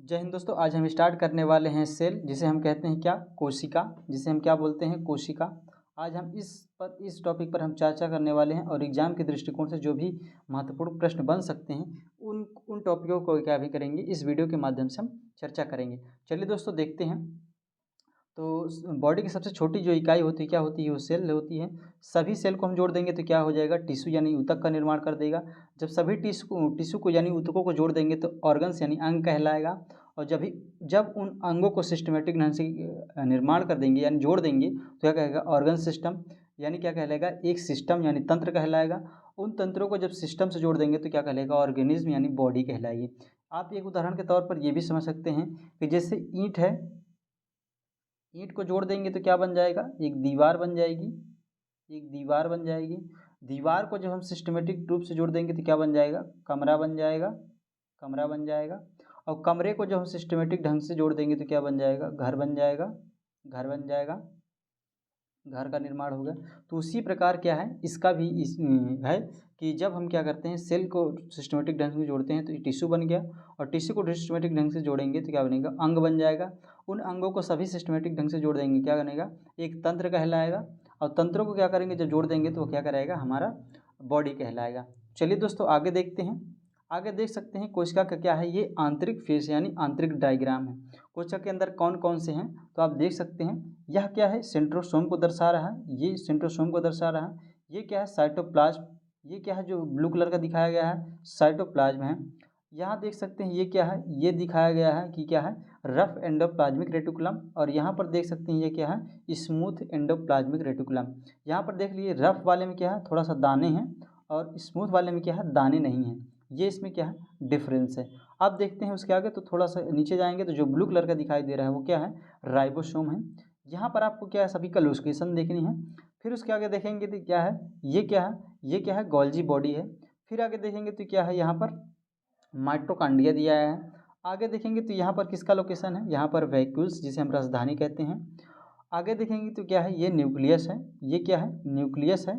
जय हिंद दोस्तों। आज हम स्टार्ट करने वाले हैं सेल, जिसे हम कहते हैं क्या, कोशिका, जिसे हम क्या बोलते हैं, कोशिका। आज हम इस टॉपिक पर हम चर्चा करने वाले हैं और एग्जाम के दृष्टिकोण से जो भी महत्वपूर्ण प्रश्न बन सकते हैं उन टॉपिकों को क्या भी करेंगे, इस वीडियो के माध्यम से हम चर्चा करेंगे। चलिए दोस्तों देखते हैं। तो बॉडी की सबसे छोटी जो इकाई होती है क्या होती है, वो सेल होती है। सभी सेल को हम जोड़ देंगे तो क्या हो जाएगा, टिश्यू यानी ऊतक का निर्माण कर देगा। जब सभी टिश्यू को यानी ऊतकों को जोड़ देंगे तो ऑर्गन्स यानी अंग कहलाएगा। और जब उन अंगों को सिस्टमेटिक ढंग से निर्माण कर देंगे यानी जोड़ देंगे तो क्या कहेगा, ऑर्गन सिस्टम यानी क्या कहलाएगा, एक सिस्टम यानी तंत्र कहलाएगा। उन तंत्रों को जब सिस्टम से जोड़ देंगे तो क्या कहलाएगा, ऑर्गेनिज्म यानी बॉडी कहलाएगी। आप एक उदाहरण के तौर पर ये भी समझ सकते हैं कि जैसे ईंट है, ईंट को जोड़ देंगे तो क्या बन जाएगा, एक दीवार बन जाएगी, एक दीवार बन जाएगी। दीवार को जब हम सिस्टमेटिक रूप से जोड़ देंगे तो क्या बन जाएगा, कमरा बन जाएगा, कमरा बन जाएगा। और कमरे को जब हम सिस्टमेटिक ढंग से जोड़ देंगे तो क्या बन जाएगा, घर बन जाएगा, घर बन जाएगा, घर का निर्माण होगा। तो उसी प्रकार क्या है, इसका भी इस है कि जब हम क्या करते हैं, सेल को सिस्टमेटिक ढंग से जोड़ते हैं तो टिश्यू बन गया, और टिश्यू को सिस्टमेटिक ढंग से जोड़ेंगे तो क्या बनेगा, अंग बन जाएगा। उन अंगों को सभी सिस्टमेटिक ढंग से जोड़ देंगे क्या बनेगा, एक तंत्र कहलाएगा। और तंत्रों को क्या करेंगे, जब जोड़ देंगे तो वो क्या कराएगा, हमारा बॉडी कहलाएगा। चलिए दोस्तों आगे देखते हैं। आगे देख सकते हैं कोशिका का क्या है, ये आंतरिक फेस यानी आंतरिक डायग्राम है। कोशिका के अंदर कौन कौन से हैं तो आप देख सकते हैं। यह क्या है, सेंट्रोसोम को दर्शा रहा है, ये सेंट्रोसोम को दर्शा रहा है। ये क्या है, साइटोप्लाज्म। ये क्या है, जो ब्लू कलर का दिखाया गया है, साइटोप्लाज्म है। यहाँ देख सकते हैं ये क्या है, ये दिखाया गया है कि क्या है, रफ एंडोप्लाज्मिक रेटिकुलम। और यहाँ पर देख सकते हैं ये क्या है, स्मूथ एंडोप्लाज्मिक रेटिकुलम। यहाँ पर देख लीजिए, रफ वाले में क्या है, थोड़ा सा दाने हैं, और स्मूथ वाले में क्या है, दाने नहीं हैं। ये इसमें क्या है, डिफरेंस है। अब देखते हैं उसके आगे, तो थोड़ा सा नीचे जाएंगे तो जो ब्लू कलर का दिखाई दे रहा है वो क्या है, राइबोसोम है। यहाँ पर आपको क्या है, सभी का लोकेशन देखनी है। फिर उसके आगे देखेंगे तो क्या है, ये क्या है, ये क्या है, गोल्जी बॉडी है। फिर आगे देखेंगे तो क्या है, यहाँ पर माइटोकॉन्ड्रिया दिया है। आगे देखेंगे तो यहाँ पर किसका लोकेशन है, यहाँ पर वैक्यूल्स, जिसे हम राजधानी कहते हैं। आगे देखेंगे तो क्या है, ये न्यूक्लियस है। ये क्या है, न्यूक्लियस है,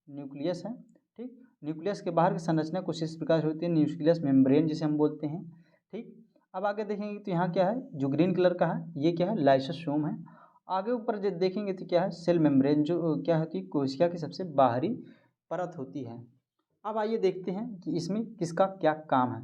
न्यूक्लियस है। ठीक, न्यूक्लियस के बाहर की संरचना कुछ इस प्रकार से होती है, न्यूक्लियस मेम्ब्रेन जिसे हम बोलते हैं। ठीक, अब आगे देखेंगे तो यहाँ क्या है, जो ग्रीन कलर का है, ये क्या है, लाइसोसोम है। आगे ऊपर जब देखेंगे तो क्या है, सेल मेम्ब्रेन, जो क्या होती है, कोशिका की सबसे बाहरी परत होती है। अब आइए देखते हैं कि इसमें किसका क्या काम है।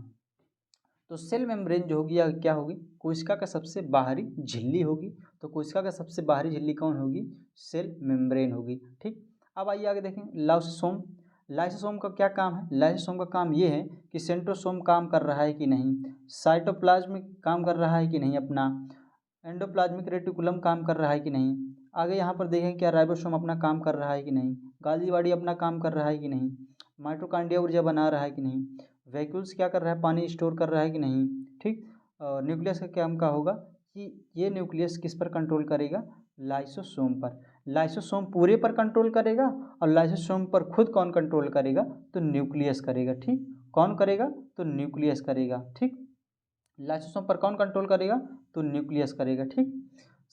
तो सेल मेम्ब्रेन जो होगी, या क्या होगी, कोशिका का सबसे बाहरी झिल्ली होगी। तो कोशिका का सबसे बाहरी झिल्ली कौन होगी, सेल मेम्ब्रेन होगी। ठीक, अब आइए आगे देखें, लाइसोसोम। लाइसोसोम का क्या काम है, लाइसोसोम का काम ये है कि सेंट्रोसोम काम कर रहा है कि नहीं, साइटोप्लाज्म काम कर रहा है कि नहीं अपना, एंडोप्लाज्मिक रेटिकुलम काम कर रहा है कि नहीं। आगे यहाँ पर देखें क्या, राइबोसोम अपना काम कर रहा है कि नहीं, गाल्जी बॉडी अपना काम कर रहा है कि नहीं, माइटोकॉन्ड्रिया ऊर्जा बना रहा है कि नहीं, वैक्यूल्स क्या कर रहा है, पानी स्टोर कर रहा है कि नहीं। ठीक, और न्यूक्लियस का काम क्या होगा कि ये न्यूक्लियस किस पर कंट्रोल करेगा, लाइसोसोम पर। लाइसोसोम पूरे पर कंट्रोल करेगा, और लाइसोसोम पर खुद कौन कंट्रोल करेगा, तो न्यूक्लियस करेगा। ठीक, कौन करेगा, तो न्यूक्लियस करेगा। ठीक, लाइसोसोम पर कौन कंट्रोल करेगा, तो न्यूक्लियस करेगा। ठीक,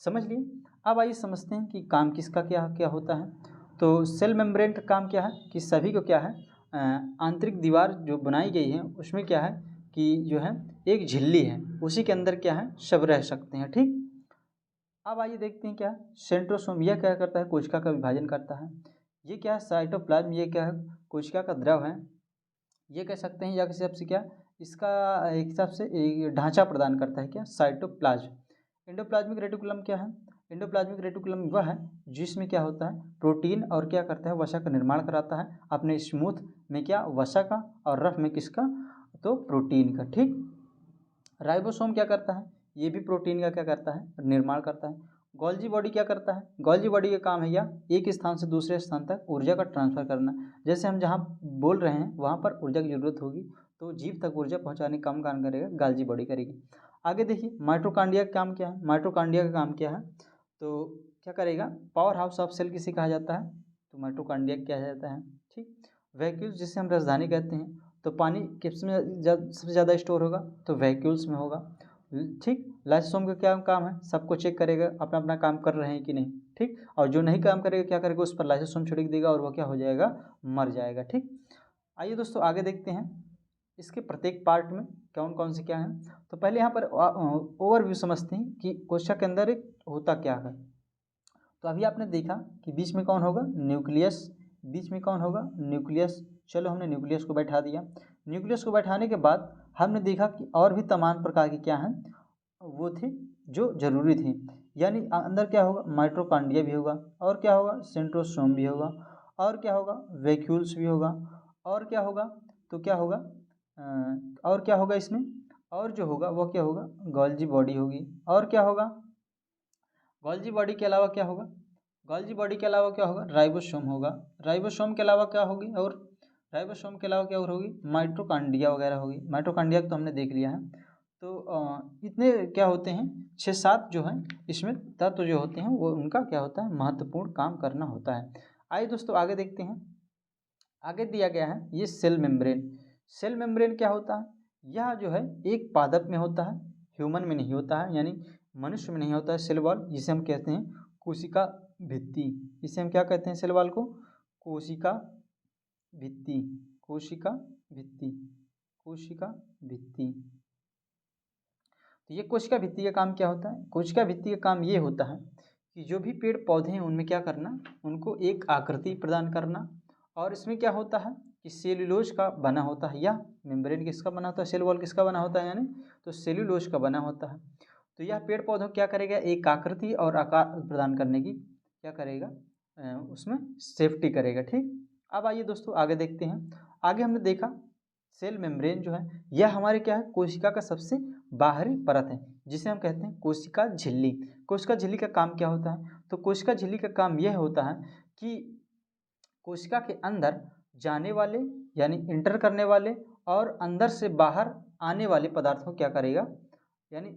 समझ लिए। अब आइए समझते हैं कि काम किसका क्या क्या होता है। तो सेल मेम्ब्रेन का काम क्या है कि सभी को क्या है, आंतरिक दीवार जो बनाई गई है उसमें क्या है कि जो है एक झिल्ली है, उसी के अंदर क्या है, सब रह सकते हैं। ठीक, अब आइए देखते हैं क्या, सेंट्रोसोम यह क्या करता है, कोशिका का विभाजन करता है। ये क्या है, साइटोप्लाज्म, ये क्या है, कोशिका का द्रव है। ये कह सकते हैं, या किसी हिसाब से क्या, इसका एक हिसाब से एक ढांचा प्रदान करता है क्या, साइटोप्लाज्म। एंडोप्लाज्मिक रेटिकुलम क्या है, एंडोप्लाज्मिक रेटिकुलम वह है जिसमें क्या होता है, प्रोटीन और क्या करता है, वसा का निर्माण कराता है। अपने स्मूथ में क्या, वसा का, और रफ में किसका, तो प्रोटीन का। ठीक, राइबोसोम क्या करता है, ये भी प्रोटीन का क्या करता है, निर्माण करता है। गोल्जी बॉडी क्या करता है, गोल्जी बॉडी का काम है या एक स्थान से दूसरे स्थान तक ऊर्जा का ट्रांसफर करना। जैसे हम जहाँ बोल रहे हैं वहाँ पर ऊर्जा की जरूरत होगी तो जीव तक ऊर्जा पहुँचाने का काम करेगा, गोल्जी बॉडी करेगी। आगे देखिए, माइटोकॉन्ड्रिया का काम क्या है, माइटोकॉन्ड्रिया का काम क्या है, तो क्या करेगा, पावर हाउस ऑफ सेल किसे कहा जाता है, तो माइटोकॉन्ड्रिया क्या जाता है। ठीक, वैक्यूल्स जिसे हम राजधानी कहते हैं, तो पानी किस में सबसे ज़्यादा स्टोर होगा, तो वैक्यूल्स में होगा। ठीक, लाइसोसोम का क्या काम है, सबको चेक करेगा अपना अपना काम कर रहे हैं कि नहीं। ठीक, और जो नहीं काम करेगा क्या करेगा, उस पर लाइसोसोम छिड़क देगा और वह क्या हो जाएगा, मर जाएगा। ठीक, आइए दोस्तों आगे देखते हैं। इसके प्रत्येक पार्ट में कौन कौन से क्या हैं। तो पहले यहाँ पर ओवरव्यू समझते हैं कि कोशिका के अंदर एक होता क्या है। तो अभी आपने देखा कि बीच में कौन होगा, न्यूक्लियस, बीच में कौन होगा, न्यूक्लियस। चलो हमने न्यूक्लियस को बैठा दिया। न्यूक्लियस को बैठाने के बाद हमने देखा कि और भी तमाम प्रकार के क्या हैं वो थे जो जरूरी थे, यानी अंदर क्या होगा, माइटोकॉन्ड्रिया भी होगा, और क्या होगा, सेंट्रोसोम भी होगा, और क्या होगा, वैक्यूल्स भी होगा, और क्या होगा, तो क्या होगा और क्या होगा इसमें, और जो होगा वो क्या होगा, गोल्जी बॉडी होगी, और क्या होगा, गोल्जी बॉडी के अलावा क्या होगा, गोल्जी बॉडी के अलावा क्या होगा, राइबोसोम होगा, राइबोसोम के अलावा क्या होगी, और राइबोसोम के अलावा क्या और होगी, माइटोकॉन्ड्रिया वगैरह होगी। माइटोकॉन्ड्रिया तो हमने देख लिया है। तो इतने क्या होते हैं, 6-7 जो हैं इसमें तत्व जो होते हैं वो उनका क्या होता है, महत्वपूर्ण काम करना होता है। आइए दोस्तों आगे देखते हैं। आगे दिया गया है ये सेल मेम्ब्रेन। सेल मेम्ब्रेन क्या होता है, यह जो है एक पादप में होता है, ह्यूमन में नहीं होता है, यानी मनुष्य में नहीं होता है सेल वॉल, जिसे हम कहते हैं कोशिका भित्ति। इसे हम क्या कहते हैं सेल वॉल को, कोशिका भित्ति, कोशिका भित्ति, कोशिका भित्ति। तो ये कोशिका भित्ति का काम क्या होता है, कोशिका भित्ति का काम ये होता है कि जो भी पेड़ पौधे हैं उनमें क्या करना, उनको एक आकृति प्रदान करना। और इसमें क्या होता है कि सेल्यूलोज का बना होता है, या मेम्ब्रेन किसका बना होता है, सेल वॉल किसका बना होता है, यानी तो सेल्यूलोज का बना होता है। तो यह पेड़ पौधों क्या करेगा, एक आकृति और आकार प्रदान करने की क्या करेगा, उसमें सेफ्टी करेगा। ठीक, अब आइए दोस्तों आगे देखते हैं। आगे हमने देखा सेल मेम्ब्रेन जो है यह हमारे क्या है, कोशिका का सबसे बाहरी परत है, जिसे हम कहते हैं कोशिका झिल्ली। कोशिका झिल्ली का काम क्या होता है, तो कोशिका झिल्ली का काम यह होता है कि कोशिका के अंदर जाने वाले यानी इंटर करने वाले और अंदर से बाहर आने वाले पदार्थों को क्या करेगा, यानी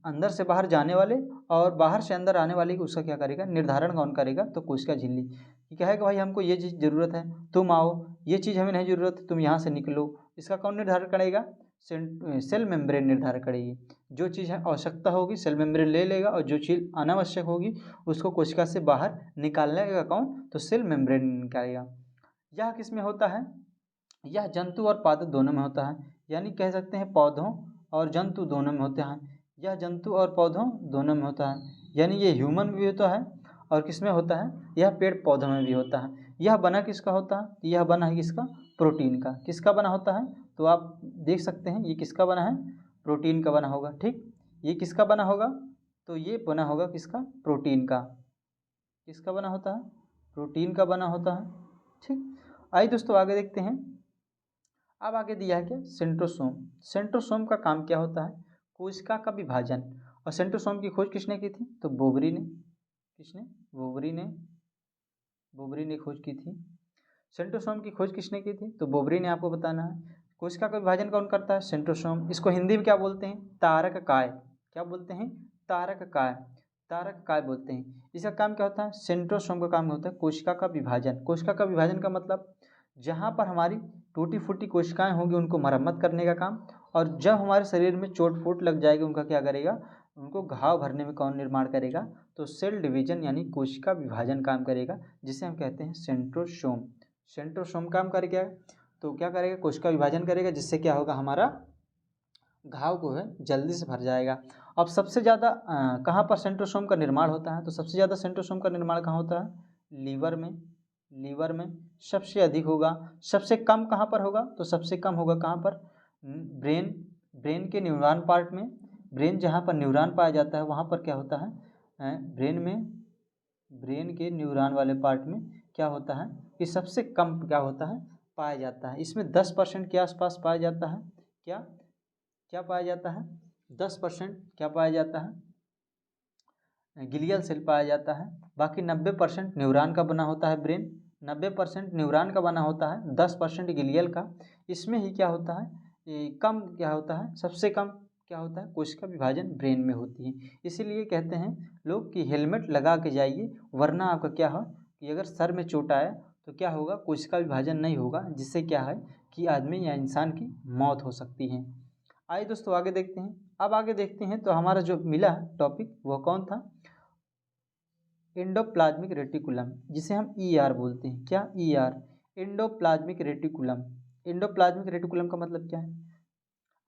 अंदर से बाहर जाने वाले और बाहर से अंदर आने वाले उसका क्या करेगा, निर्धारण कौन करेगा, तो कोशिका झिल्ली। कि कहेगा भाई हमको ये चीज़ ज़रूरत है, तुम आओ, ये चीज़ हमें नहीं ज़रूरत, तुम यहाँ से निकलो। इसका कौन निर्धारण करेगा, सेल मेम्ब्रेन निर्धारण करेगी। जो चीज़ है आवश्यकता होगी सेल मेम्ब्रेन ले लेगा, और जो चीज़ अनावश्यक होगी उसको कोशिका से बाहर निकालने का कौन, तो सेल मेम्ब्रेन निकालेगा। यह किस में होता है, यह जंतु और पादप दोनों में होता है, यानी कह सकते हैं पौधों और जंतु दोनों में होता है। यह जंतु और पौधों दोनों में होता है, यानी ये ह्यूमन भी होता है और किस में होता है, यह पेड़ पौधों में भी होता है। यह बना किसका होता है, यह बना है किसका, प्रोटीन का। किसका बना होता है, तो आप देख सकते हैं ये किसका बना है, प्रोटीन का बना होगा। ठीक, ये किसका बना होगा, तो ये बना होगा किसका, प्रोटीन का। किसका बना होता है, प्रोटीन का बना होता है। ठीक, आइए दोस्तों आगे देखते हैं। अब आगे दिया है क्या, सेंट्रोसोम। सेंट्रोसोम का काम क्या होता है, कोशिका का विभाजन। और सेंट्रोसोम की खोज किसने की थी, तो बोबरी ने। किसने, बोबरी ने खोज की थी। सेंट्रोसोम की खोज किसने की थी, तो बोबरी ने। आपको बताना है कोशिका का विभाजन कौन करता है, सेंट्रोसोम। इसको हिंदी में क्या बोलते हैं, तारक काय। क्या बोलते हैं, तारक काय, तारक काय बोलते हैं। इसका काम क्या होता है, सेंट्रोसोम का काम होता है कोशिका का विभाजन। कोशिका का विभाजन का मतलब जहाँ पर हमारी टूटी फूटी कोशिकाएं होंगी उनको मरम्मत करने का काम, और जब हमारे शरीर में चोट फूट लग जाएगी उनका क्या करेगा, उनको घाव भरने में कौन निर्माण करेगा, तो सेल डिवीजन यानी कोशिका विभाजन काम करेगा, जिसे हम कहते हैं सेंट्रोसोम। सेंट्रोसोम काम करेगा, तो क्या करेगा, कोशिका विभाजन करेगा, जिससे क्या होगा, हमारा घाव को है जल्दी से भर जाएगा। अब सबसे ज़्यादा कहाँ पर सेंट्रोसोम का निर्माण होता है, तो सबसे ज़्यादा सेंट्रोसोम का निर्माण कहाँ होता है, लीवर में। लीवर में सबसे अधिक होगा। सबसे कम कहाँ पर होगा, तो सबसे कम होगा कहाँ पर, ब्रेन। ब्रेन के न्यूरॉन पार्ट में। ब्रेन जहाँ पर न्यूरॉन पाया जाता है वहाँ पर क्या होता है, ब्रेन में, ब्रेन के न्यूरॉन वाले पार्ट में क्या होता है कि सबसे कम क्या होता है, पाया जाता है। इसमें 10% के आसपास पाया जाता है। क्या क्या पाया जाता है, 10% क्या पाया जाता है, गिलियल सेल पाया जाता है। बाकी 90% न्यूरॉन का बना होता है ब्रेन। 90% न्यूरॉन का बना होता है, 10% गिलियल का। इसमें ही क्या होता है, ये कम क्या होता है, सबसे कम क्या होता है, कोशिका विभाजन ब्रेन में होती है। इसीलिए कहते हैं लोग कि हेलमेट लगा के जाइए, वरना आपका क्या हो कि अगर सर में चोट आए तो क्या होगा, कोशिका विभाजन नहीं होगा, जिससे क्या है कि आदमी या इंसान की मौत हो सकती है। आइए दोस्तों आगे देखते हैं। अब आगे देखते हैं तो हमारा जो मिला टॉपिक वो कौन था, एंडोप्लाज्मिक रेटिकुलम, जिसे हम ईआर बोलते हैं। क्या, ER, endoplasmic reticulum. Endoplasmic reticulum का मतलब क्या है,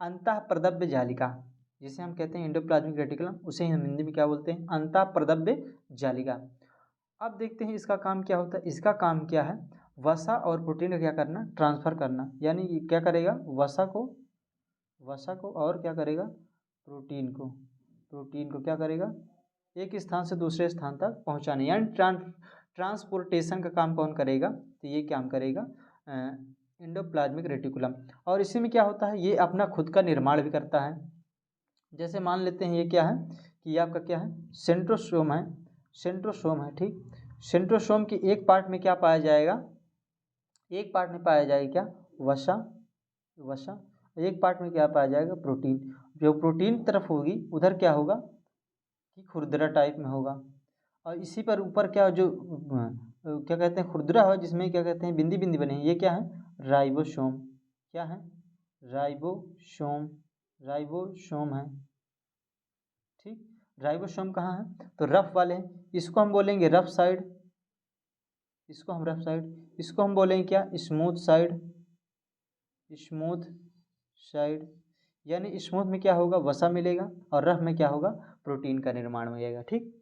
अंतःप्रदव्य जालिका, जिसे हम कहते हैं एंडोप्लाज्मिक रेटिकुलम, उसे हम हिंदी में क्या बोलते हैं, अंतःप्रदव्य जालिका। अब देखते हैं इसका काम क्या होता है। इसका काम क्या है, वसा और प्रोटीन का क्या करना, ट्रांसफर करना। यानी ये क्या करेगा, वसा को और क्या करेगा, प्रोटीन को क्या करेगा, एक स्थान से दूसरे स्थान तक पहुंचाने, यानी ट्रांसपोर्टेशन का काम कौन करेगा, तो ये काम करेगा एंडोप्लाज्मिक रेटिकुलम। और इसी में क्या होता है, ये अपना खुद का निर्माण भी करता है। जैसे मान लेते हैं ये क्या है, कि ये आपका क्या है, सेंट्रोसोम है, ठीक। सेंट्रोसोम के एक पार्ट में क्या पाया जाएगा, एक पार्ट में पाया जाएगा क्या, वसा, एक पार्ट में क्या पाया जाएगा, प्रोटीन। जो प्रोटीन तरफ होगी उधर क्या होगा, कि खुरदरा टाइप में होगा। और इसी पर ऊपर क्या, जो क्या कहते हैं, खुरदरा हो, जिसमें क्या कहते हैं, बिंदी बिंदी बने हैं, ये क्या है, राइबोसोम। क्या है, राइबोसोम है, ठीक। राइबोसोम कहाँ है, तो रफ वाले हैं, इसको हम बोलेंगे रफ साइड, इसको हम बोलेंगे क्या, स्मूथ साइड। यानी स्मूथ में क्या होगा, वसा मिलेगा, और रफ में क्या होगा, प्रोटीन का निर्माण हो जाएगा, ठीक।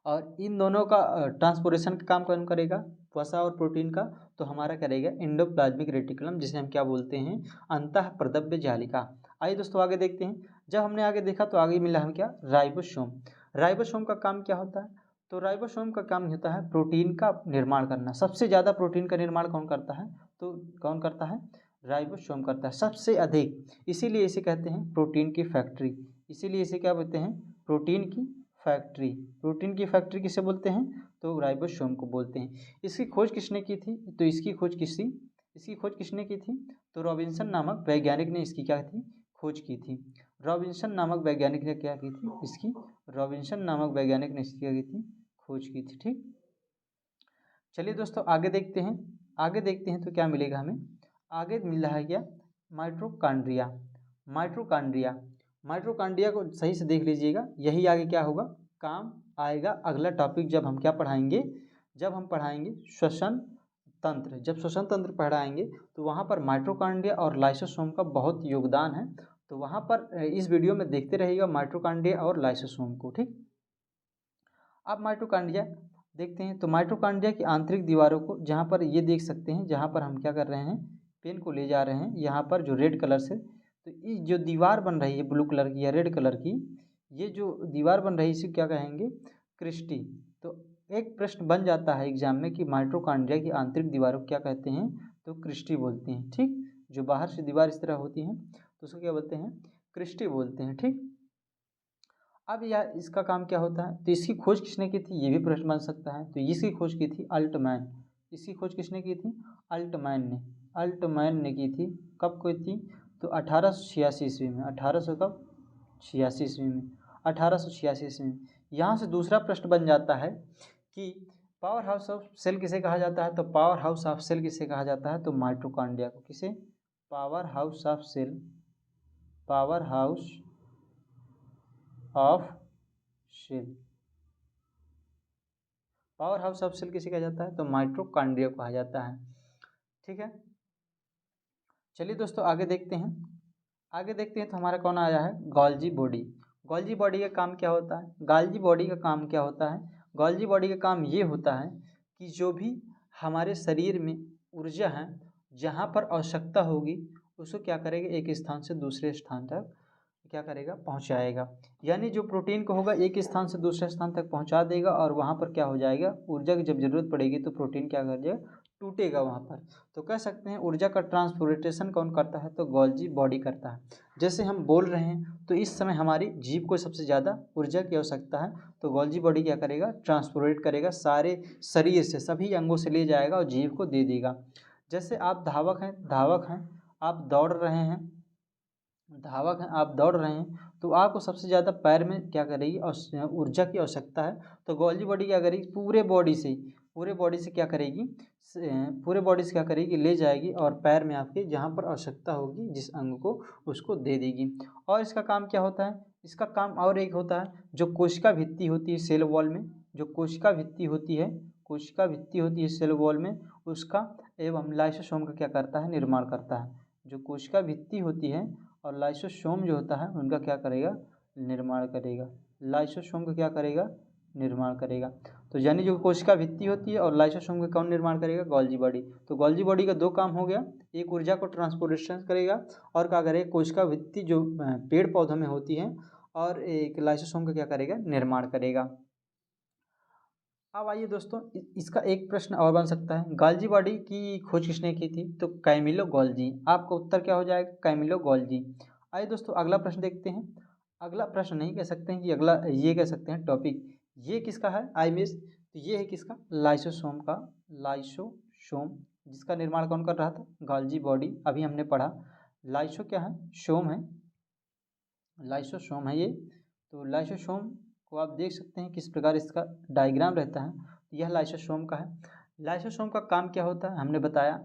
और इन दोनों का ट्रांसपोर्टेशन का काम कौन करेगा, वसा और प्रोटीन का, तो हमारा करेगा एंडोप्लाज्मिक रेटिकुलम, जिसे हम क्या बोलते हैं, अंतःप्रदव्य जालिका। आइए दोस्तों आगे देखते हैं। जब हमने आगे देखा तो आगे मिला हम क्या, राइबोसोम का काम क्या होता है, तो राइबोसोम का काम होता है प्रोटीन का निर्माण करना। सबसे ज़्यादा प्रोटीन का निर्माण कौन करता है, तो कौन करता है, राइबोसोम करता है सबसे अधिक। इसीलिए इसे कहते हैं प्रोटीन की फैक्ट्री। इसीलिए इसे क्या बोलते हैं, प्रोटीन की फैक्ट्री किसे बोलते हैं, तो राइबोसोम को बोलते हैं। इसकी खोज किसने की थी, तो इसकी खोज किसने की थी, तो रॉबिन्सन नामक वैज्ञानिक ने इसकी क्या थी, खोज की थी। रॉबिन्सन नामक वैज्ञानिक ने क्या की थी, इसकी खोज की थी, ठीक। चलिए दोस्तों आगे देखते हैं तो क्या मिलेगा हमें, आगे मिल रहा है क्या, माइटोकॉन्ड्रिया को सही से देख लीजिएगा। यही आगे क्या होगा, काम आएगा अगला टॉपिक, जब हम क्या पढ़ाएंगे, जब हम पढ़ाएंगे श्वसन तंत्र। जब श्वसन तंत्र पढ़ाएंगे तो वहाँ पर माइटोकॉन्ड्रिया और लाइसोसोम का बहुत योगदान है। तो वहाँ पर इस वीडियो में देखते रहिएगा माइटोकॉन्ड्रिया और लाइसोसोम को, ठीक। अब माइटोकॉन्ड्रिया देखते हैं, तो माइटोकॉन्ड्रिया की आंतरिक दीवारों को, जहाँ पर ये देख सकते हैं, जहाँ पर हम क्या कर रहे हैं, पेन को ले जा रहे हैं, यहाँ पर जो रेड कलर से, तो ये जो दीवार बन रही है ब्लू कलर की या रेड कलर की, ये जो दीवार बन रही है इसे क्या कहेंगे, क्रिस्टी। तो एक प्रश्न बन जाता है एग्जाम में कि माइटोकॉन्ड्रिया की आंतरिक दीवारों को क्या कहते हैं, तो क्रिस्टी बोलते हैं, ठीक। जो बाहर से दीवार इस तरह होती हैं तो उसको क्या बोलते हैं, क्रिस्टी बोलते हैं, ठीक। अब यह इसका काम क्या होता है, तो इसकी खोज किसने की थी, ये भी प्रश्न बन सकता है। तो इसकी खोज की थी अल्टमैन। इसकी खोज किसने की थी, अल्टमैन ने की थी। कब की थी, तो 1886 ईस्वी में। 1886 ईस्वी में। यहाँ से दूसरा प्रश्न बन जाता है कि पावर हाउस ऑफ सेल किसे कहा जाता है, तो पावर हाउस ऑफ सेल किसे कहा जाता है, तो माइटोकॉन्ड्रिया को। किसे, पावर हाउस ऑफ सेल किसे कहा जाता है, तो माइटोकॉन्ड्रिया को कहा जाता है, ठीक है। चलिए दोस्तों आगे देखते हैं तो हमारा कौन आया है, गोल्जी बॉडी का काम क्या होता है, गोल्जी बॉडी का काम ये होता है कि जो भी हमारे शरीर में ऊर्जा है, जहाँ पर आवश्यकता होगी उसको क्या करेगा, एक स्थान से दूसरे स्थान तक क्या करेगा, पहुंचाएगा। यानी जो प्रोटीन को होगा एक स्थान से दूसरे स्थान तक पहुंचा देगा, और वहां पर क्या हो जाएगा, ऊर्जा की जब जरूरत पड़ेगी तो प्रोटीन क्या कर जाएगा, टूटेगा वहां पर। तो कह सकते हैं ऊर्जा का ट्रांसपोर्टेशन कौन करता है, तो गोल्जी बॉडी करता है। जैसे हम बोल रहे हैं तो इस समय हमारी जीभ को सबसे ज़्यादा ऊर्जा की आवश्यकता है, तो गोल्जी बॉडी क्या करेगा, ट्रांसपोर्ट करेगा, सारे शरीर से, सभी अंगों से ले जाएगा और जीभ को दे देगा। जैसे आप धावक हैं, आप दौड़ रहे हैं, तो आपको सबसे ज़्यादा पैर में क्या करेगी, ऊर्जा की आवश्यकता है। तो गोल्जी बॉडी क्या करेगी, पूरे बॉडी से क्या करेगी, ले जाएगी और पैर में आपके जहाँ पर आवश्यकता होगी जिस अंग को, उसको दे देगी। और इसका काम क्या होता है, इसका काम और एक होता है, जो कोशिका भित्ति होती है सेल वॉल में, जो कोशिका भित्ति होती है सेल वॉल में, उसका एवं लाइसोसोम का क्या करता है, निर्माण करता है। जो कोशिका भित्ति होती है और लाइसोसोम जो होता है उनका क्या करेगा, निर्माण करेगा। लाइसोसोम का क्या करेगा, निर्माण करेगा। तो यानी जो कोशिका भित्ति होती है और लाइसोसोम का कौन निर्माण करेगा, गोल्जी बॉडी। तो गोल्जी बॉडी का दो काम हो गया, एक ऊर्जा को ट्रांसपोर्टेशन करेगा और क्या करेगा, कोशिका भित्ति जो पेड़ पौधों में होती है, और एक लाइसोसोम का क्या करेगा, निर्माण करेगा। अब आइए दोस्तों, इसका एक प्रश्न और बन सकता है, गोल्जी बॉडी की खोज किसने की थी, तो कैमिलो गोल्जी। आपका उत्तर क्या हो जाएगा, कैमिलो गोल्जी। आइए दोस्तों अगला प्रश्न देखते हैं। अगला प्रश्न नहीं कह सकते हैं कि अगला, ये कह सकते हैं टॉपिक, ये किसका है, आइमेज। तो ये है किसका, लाइसोसोम का। लाइसोसोम, जिसका निर्माण कौन कर रहा था, गोल्जी बॉडी। अभी हमने पढ़ा लाइसो क्या है, सोम है, लाइसोसोम है ये। तो लाइसोसोम को आप देख सकते हैं किस प्रकार इसका डायग्राम रहता है। यह लाइसोसोम का है। लाइसोसोम का काम क्या होता है, हमने बताया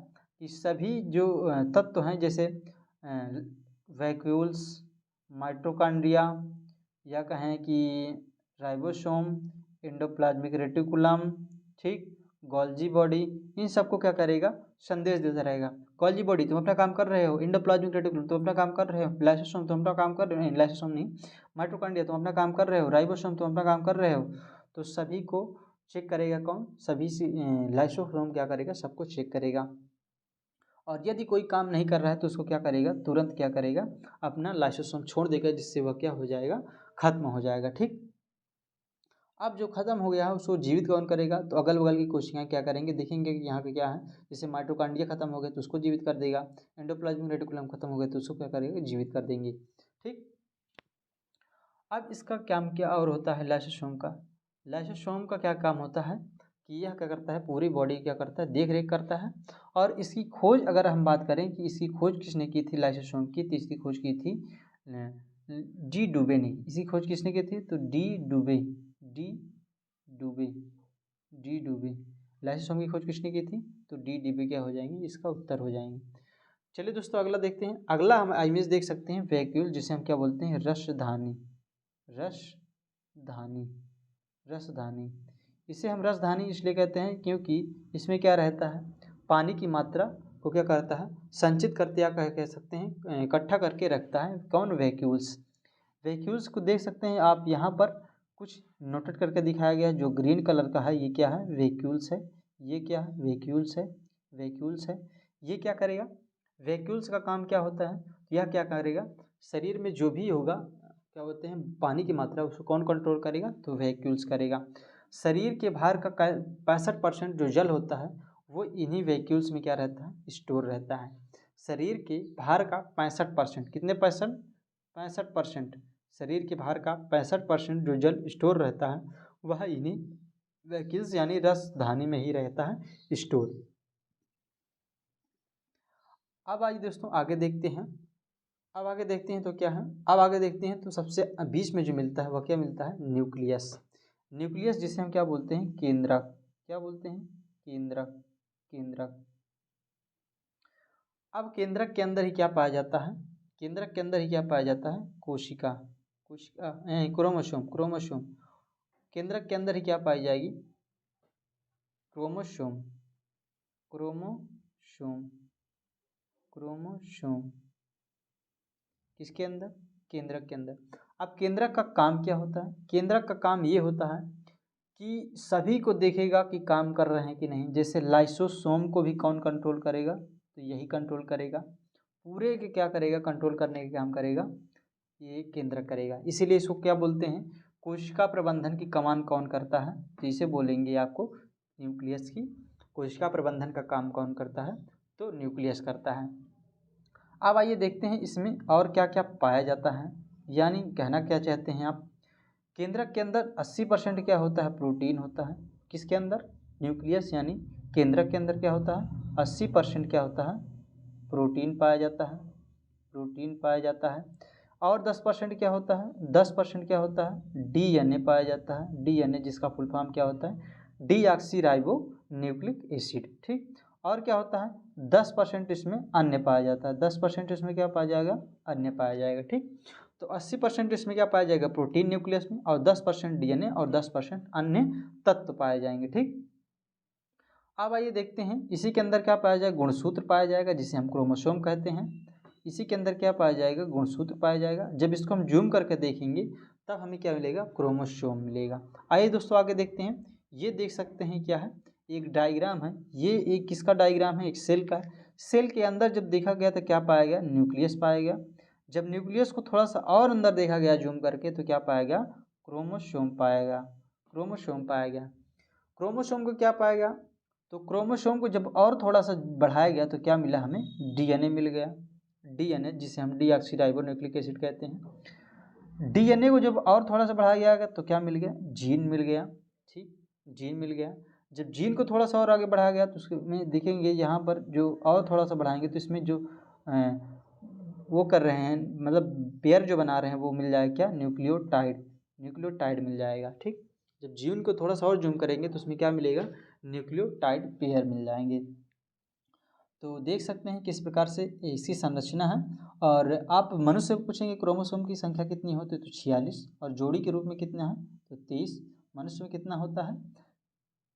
कि सभी जो तत्व हैं, जैसे वैक्यूल्स, माइटोकॉन्ड्रिया, या कहें कि राइबोसोम, एंडोप्लाज्मिक रेटिकुलम, ठीक, गोल्जी बॉडी, इन सबको क्या करेगा, संदेश देता रहेगा। गोल्जी बॉडी तुम अपना काम कर रहे हो, एंडोप्लाज्मिक रेटिकुलम तुम अपना काम कर रहे हो, लाइसोसोम तुम अपना काम कर रहे हो, लाइसोसोम नहीं, माइटोकॉन्ड्रिया तुम अपना काम कर रहे हो, राइबोसोम तुम अपना काम कर रहे हो। तो सभी को चेक करेगा कौन, सभी से लाइसोसोम क्या करेगा, सबको चेक करेगा। और यदि कोई काम नहीं कर रहा है तो उसको क्या करेगा, तुरंत क्या करेगा, अपना लाइसोसोम छोड़ देगा, जिससे वह क्या हो जाएगा, खत्म हो जाएगा। ठीक, अब जो खत्म हो गया है उसको जीवित कौन करेगा, तो अगल बगल की कोशिकाएं क्या करेंगे, देखेंगे कि यहाँ पे क्या है, जैसे माइटोकॉन्ड्रिया खत्म हो गया तो उसको जीवित कर देगा, एंडोप्लाज्मिक रेटिकुलम खत्म हो गया तो उसको क्या करेगा, जीवित कर देंगे। ठीक, अब इसका काम क्या और होता है लाइसोसोम का। लाइसोसोम का क्या काम होता है कि यह क्या करता है, पूरी बॉडी क्या करता है, देख रेख करता है। और इसकी खोज अगर हम बात करें कि इसकी खोज किसने की थी लाइसोसोम की, तो इसकी खोज की थी डी डुबे ने। इसकी खोज किसने की थी, तो डी डुबे, डी डुबे, डी डुबे। लाइसोसोम की खोज किसने की थी, तो डी डुबे क्या हो जाएंगे, इसका उत्तर हो जाएंगे। चलिए दोस्तों अगला देखते हैं। अगला हम इमेज देख सकते हैं वैक्यूल, जिसे हम क्या बोलते हैं, रसधानी, रसधानी, रसधानी। इसे हम रसधानी इसलिए कहते हैं क्योंकि इसमें क्या रहता है, पानी की मात्रा को क्या करता है, संचित करते, या कह सकते हैं इकट्ठा करके रखता है। कौन, वैक्यूल्स। वैक्यूल्स को देख सकते हैं आप, यहाँ पर कुछ नोटेड करके दिखाया गया है, जो ग्रीन कलर का है ये क्या है, वैक्यूल्स है। ये क्या है, वैक्यूल्स है, वैक्यूल्स है। ये क्या करेगा, वैक्यूल्स का काम क्या होता है, यह क्या करेगा, शरीर में जो भी होगा, क्या होते हैं, पानी की मात्रा, उसको कौन कंट्रोल करेगा, तो वैक्यूल्स करेगा। शरीर के बाहर का 65% जो जल होता है वो इन्हीं वैक्यूल्स में क्या रहता है, स्टोर रहता है। शरीर के बाहर का 65%, कितने परसेंट, 65%, शरीर के बाहर का 65% जो जल स्टोर रहता है वह इन्हीं वैक्यूल्स यानी रसधानी में ही रहता है स्टोर। अब आइए दोस्तों आगे देखते हैं। अब आगे देखते हैं तो क्या है, अब आगे देखते हैं तो सबसे बीच में जो मिलता है वह क्या मिलता है, न्यूक्लियस। न्यूक्लियस जिसे हम क्या बोलते हैं, केंद्रक। क्या बोलते हैं, केंद्रक, केंद्रक। अब केंद्रक के अंदर ही क्या पाया जाता है, केंद्रक के अंदर ही क्या पाया जाता है, कोशिका, कोशिका, क्रोमोसोम, क्रोमोसोम। केंद्रक के अंदर ही क्या पाई जाएगी, क्रोमोसोम, क्रोमोसोम, क्रोमोसोम। किसके अंदर, केंद्रक के अंदर। अब केंद्रक का काम क्या होता है, केंद्रक का काम ये होता है कि सभी को देखेगा कि काम कर रहे हैं कि नहीं। जैसे लाइसोसोम को भी कौन कंट्रोल करेगा, तो यही कंट्रोल करेगा, पूरे के क्या करेगा, कंट्रोल करने का काम करेगा, ये केंद्रक करेगा। इसीलिए इसको क्या बोलते हैं, कोशिका प्रबंधन की कमान कौन करता है, तो इसे बोलेंगे आपको न्यूक्लियस की। कोशिका प्रबंधन का काम कौन करता है, तो न्यूक्लियस करता है। अब आइए देखते हैं इसमें और क्या क्या पाया जाता है, यानी कहना क्या चाहते हैं आप। केंद्रक के अंदर 80% क्या होता है, प्रोटीन होता है। किसके अंदर, न्यूक्लियस यानी केंद्रक के अंदर क्या होता है, 80% क्या होता है, प्रोटीन पाया जाता है, प्रोटीन पाया जाता है। और 10% क्या होता है, 10% क्या होता है, डीएनए पाया जाता है। डीएनए जिसका फुल फॉर्म क्या होता है, डीऑक्सी राइबो न्यूक्लिक एसिड। ठीक, और क्या होता है, 10% इसमें अन्य पाया जाता है। 10% इसमें क्या पाया जाएगा, अन्य पाया जाएगा। ठीक, तो 80% इसमें क्या पाया जाएगा, प्रोटीन न्यूक्लियस में, और 10% डीएनए और 10% अन्य तत्व पाए जाएंगे। ठीक, अब आइए देखते हैं इसी के अंदर क्या पाया जाएगा, गुणसूत्र पाया जाएगा जिसे हम क्रोमोसोम कहते हैं। इसी के अंदर क्या पाया जाएगा, गुणसूत्र पाया जाएगा। जब इसको हम जूम करके देखेंगे तब हमें क्या मिलेगा, क्रोमोसोम मिलेगा। आइए दोस्तों आगे देखते हैं। ये देख सकते हैं क्या है, एक डायग्राम है। ये एक किसका डायग्राम है, एक सेल का। सेल के अंदर जब देखा गया तो क्या पाया गया, न्यूक्लियस पाया गया। जब न्यूक्लियस को थोड़ा सा और अंदर देखा गया जूम करके तो क्या पाया गया, क्रोमोसोम पाया गया। क्रोमोसोम पाया गया। क्रोमोसोम को क्या पाया गया, तो क्रोमोसोम को जब और थोड़ा सा बढ़ाया गया तो क्या मिला हमें, डीएनए मिल गया। डीएनए जिसे हम डीऑक्सीराइबोन्यूक्लिक एसिड कहते हैं। डीएनए को जब और थोड़ा सा बढ़ाया गया तो क्या मिल गया, जीन मिल गया। ठीक, जीन मिल गया। जब जीन को थोड़ा सा और आगे बढ़ाया गया तो उसमें देखेंगे यहाँ पर जो और थोड़ा सा बढ़ाएंगे तो इसमें जो वो कर रहे हैं, मतलब पेयर जो बना रहे हैं वो मिल जाएगा क्या, न्यूक्लियोटाइड। न्यूक्लियोटाइड मिल जाएगा। ठीक, जब जीन को थोड़ा सा और जूम करेंगे तो उसमें क्या मिलेगा, न्यूक्लियोटाइड पेयर मिल जाएंगे। तो देख सकते हैं किस प्रकार से इसकी संरचना है। और आप मनुष्य को पूछेंगे क्रोमोसोम की संख्या कितनी होती है तो 46, और जोड़ी के रूप में कितना है तो 23। मनुष्य में कितना होता है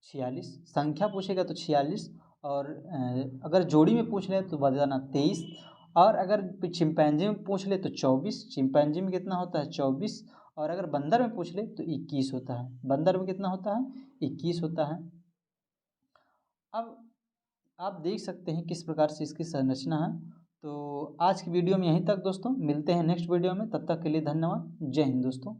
46, संख्या पूछेगा तो 46, और अगर जोड़ी में पूछ ले तो बताना 23, और अगर चिंपैंजी में पूछ ले तो 24। चिंपैंजी में कितना होता है 24, और अगर बंदर में पूछ ले तो 21 होता है। बंदर में कितना होता है 21 होता है। अब आप देख सकते हैं किस प्रकार से इसकी संरचना है। तो आज की वीडियो में यहीं तक दोस्तों, मिलते हैं नेक्स्ट वीडियो में, तब तक के लिए धन्यवाद। जय हिंद दोस्तों।